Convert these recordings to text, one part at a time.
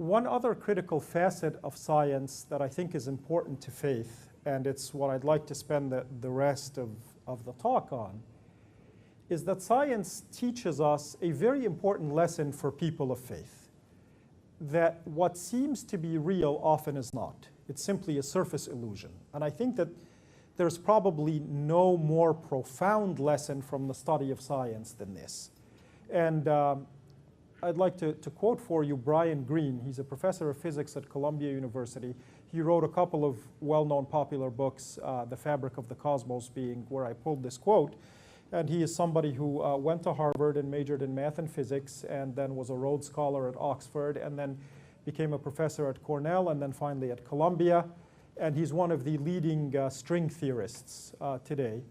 One other critical facet of science that I think is important to faith, and it's what I'd like to spend the rest of the talk on, is that science teaches us a very important lesson for people of faith, that what seems to be real often is not. It's simply a surface illusion. And I think that there's probably no more profound lesson from the study of science than this. And I'd like to quote for you Brian Greene. He's a professor of physics at Columbia University. He wrote a couple of well-known popular books, The Fabric of the Cosmos being where I pulled this quote. And he is somebody who went to Harvard and majored in math and physics, and then was a Rhodes Scholar at Oxford, and then became a professor at Cornell, and then finally at Columbia. And he's one of the leading string theorists today.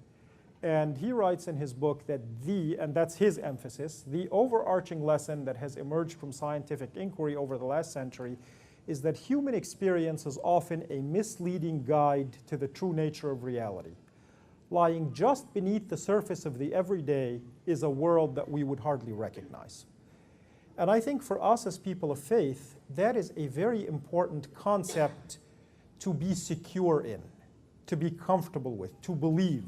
And he writes in his book that and that's his emphasis, the overarching lesson that has emerged from scientific inquiry over the last century is that human experience is often a misleading guide to the true nature of reality. Lying just beneath the surface of the everyday is a world that we would hardly recognize. And I think for us as people of faith, that is a very important concept to be secure in, to be comfortable with, to believe.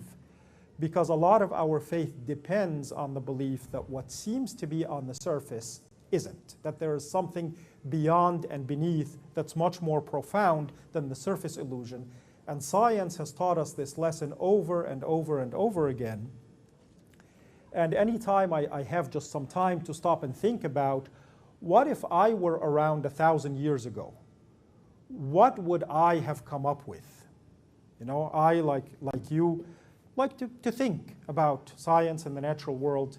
Because a lot of our faith depends on the belief that what seems to be on the surface isn't, that there is something beyond and beneath that's much more profound than the surface illusion. And science has taught us this lesson over and over and over again. And anytime I have just some time to stop and think about, what if I were around 1,000 years ago? What would I have come up with? You know, I, like you, like to think about science and the natural world.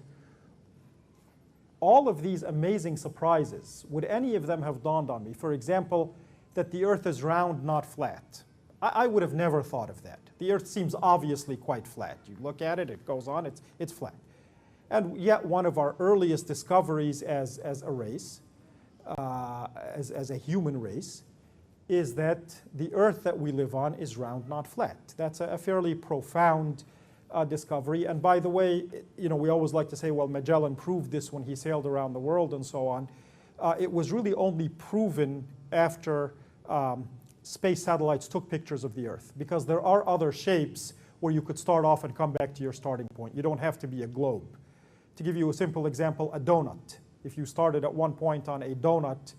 All of these amazing surprises, would any of them have dawned on me? For example, that the Earth is round, not flat. I would have never thought of that. The Earth seems obviously quite flat. You look at it, it goes on, it's flat. And yet one of our earliest discoveries as a race, as a human race, is that the Earth that we live on is round, not flat. That's a fairly profound discovery. And by the way, you know, we always like to say, well, Magellan proved this when he sailed around the world and so on. It was really only proven after space satellites took pictures of the Earth, because there are other shapes where you could start off and come back to your starting point. You don't have to be a globe. To give you a simple example, a donut. If you started at one point on a donut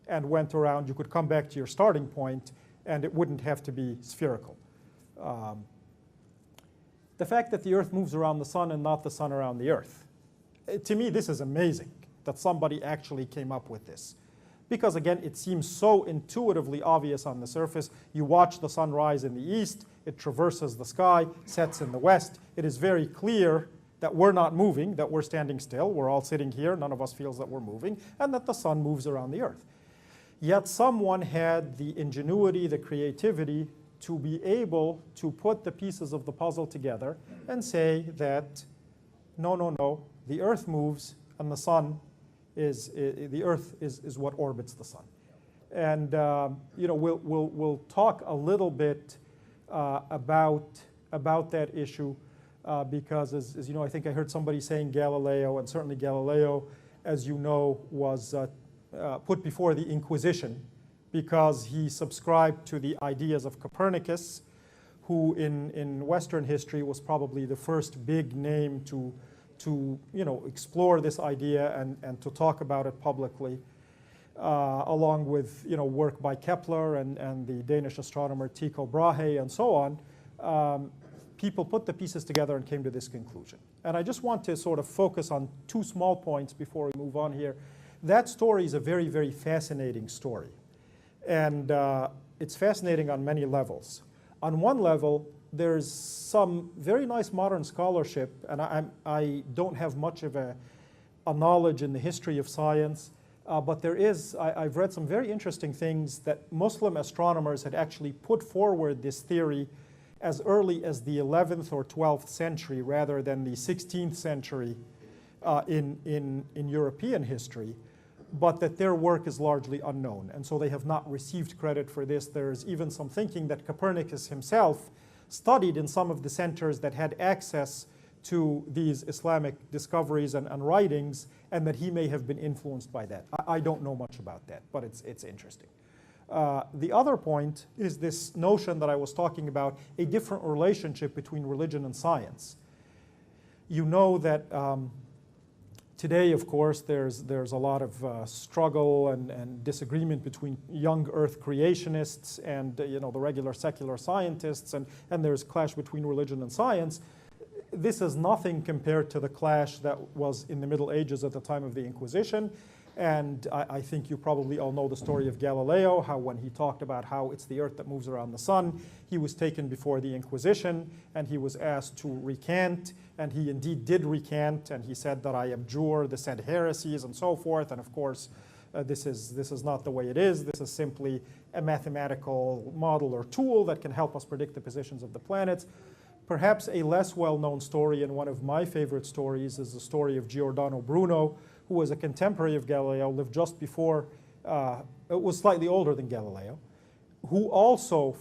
and went around, you could come back to your starting point and it wouldn't have to be spherical. The fact that the Earth moves around the sun and not the sun around the Earth. To me, this is amazing that somebody actually came up with this. Because again, it seems so intuitively obvious on the surface. You watch the sun rise in the east, it traverses the sky, sets in the west. It is very clear that we're not moving, that we're standing still. We're all sitting here, none of us feels that we're moving, and that the sun moves around the Earth. Yet someone had the ingenuity, the creativity to be able to put the pieces of the puzzle together and say that, no, the Earth moves and the sun the Earth is what orbits the sun. And you know, we'll talk a little bit about that issue because as you know, I think I heard somebody saying Galileo, and certainly Galileo, as you know, was put before the Inquisition because he subscribed to the ideas of Copernicus, who in Western history was probably the first big name to you know, explore this idea and to talk about it publicly, along with, you know, work by Kepler and the Danish astronomer Tycho Brahe and so on. People put the pieces together and came to this conclusion. And I just want to sort of focus on two small points before we move on here. That story is a very, very fascinating story. And it's fascinating on many levels. On one level, there's some very nice modern scholarship, and I don't have much of a knowledge in the history of science, but there is, I've read some very interesting things that Muslim astronomers had actually put forward this theory as early as the 11th or 12th century rather than the 16th century in European history, but that their work is largely unknown, and so they have not received credit for this. There's even some thinking that Copernicus himself studied in some of the centers that had access to these Islamic discoveries and writings, and that he may have been influenced by that. I don't know much about that, but it's interesting. The other point is this notion that I was talking about, a different relationship between religion and science. You know that today, of course, there's a lot of struggle and disagreement between young Earth creationists and the regular secular scientists, and there's clash between religion and science. This is nothing compared to the clash that was in the Middle Ages at the time of the Inquisition. And I think you probably all know the story of Galileo, how when he talked about how it's the earth that moves around the sun, he was taken before the Inquisition and he was asked to recant, and he indeed did recant, and he said that I abjure the said heresies and so forth. And of course, this is not the way it is. This is simply a mathematical model or tool that can help us predict the positions of the planets. Perhaps a less well-known story, and one of my favorite stories, is the story of Giordano Bruno, who was a contemporary of Galileo, lived just before, was slightly older than Galileo, who also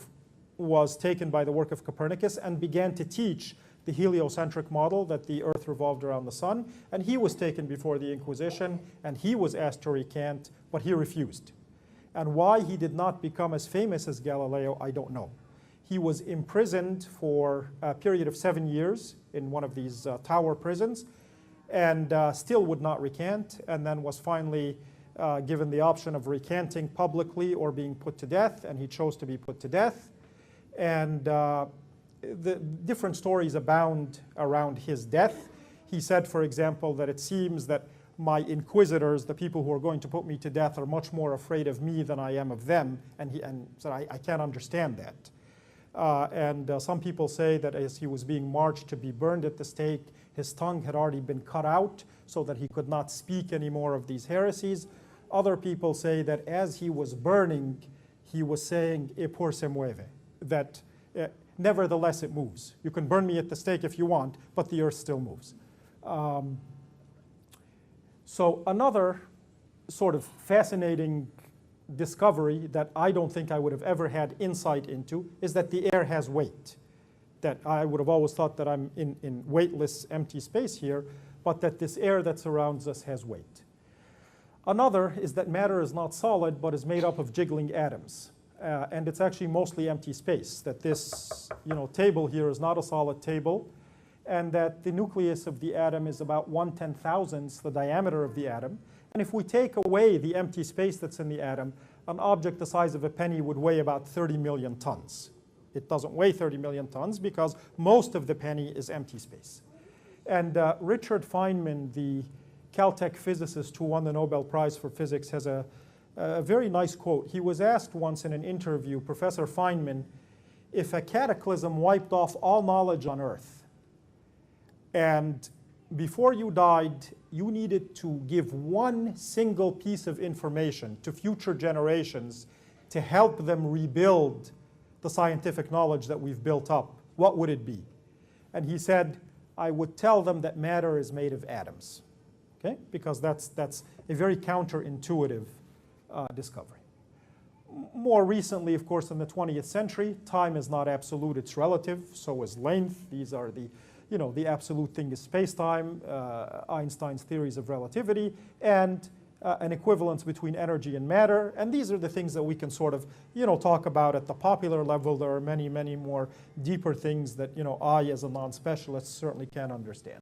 was taken by the work of Copernicus and began to teach the heliocentric model that the Earth revolved around the sun. And he was taken before the Inquisition, and he was asked to recant, but he refused. And why he did not become as famous as Galileo, I don't know. He was imprisoned for a period of 7 years in one of these tower prisons, and still would not recant, and then was finally given the option of recanting publicly or being put to death, and he chose to be put to death. And the different stories abound around his death. He said, for example, that it seems that my inquisitors, the people who are going to put me to death, are much more afraid of me than I am of them, and said, I can't understand that. Some people say that as he was being marched to be burned at the stake, his tongue had already been cut out so that he could not speak any more of these heresies. Other people say that as he was burning, he was saying, "E por se mueve," that nevertheless it moves. You can burn me at the stake if you want, but the earth still moves. So another sort of fascinating discovery that I don't think I would have ever had insight into is that the air has weight. That I would have always thought that I'm in weightless, empty space here, but that this air that surrounds us has weight. Another is that matter is not solid, but is made up of jiggling atoms. And it's actually mostly empty space, that this table here is not a solid table, and that the nucleus of the atom is about 1/10,000th the diameter of the atom. And if we take away the empty space that's in the atom, an object the size of a penny would weigh about 30 million tons. It doesn't weigh 30 million tons because most of the penny is empty space. And Richard Feynman, the Caltech physicist who won the Nobel Prize for Physics, has a very nice quote. He was asked once in an interview, Professor Feynman, if a cataclysm wiped off all knowledge on Earth, and before you died, you needed to give one single piece of information to future generations to help them rebuild the scientific knowledge that we've built up, what would it be? And he said, I would tell them that matter is made of atoms, okay? Because that's a very counterintuitive discovery. More recently, of course, in the 20th century, time is not absolute, it's relative, so is length. These are the absolute thing is space-time, Einstein's theories of relativity, and an equivalence between energy and matter. And these are the things that we can sort of, talk about at the popular level. There are many, many more deeper things that, I as a non-specialist certainly can't understand.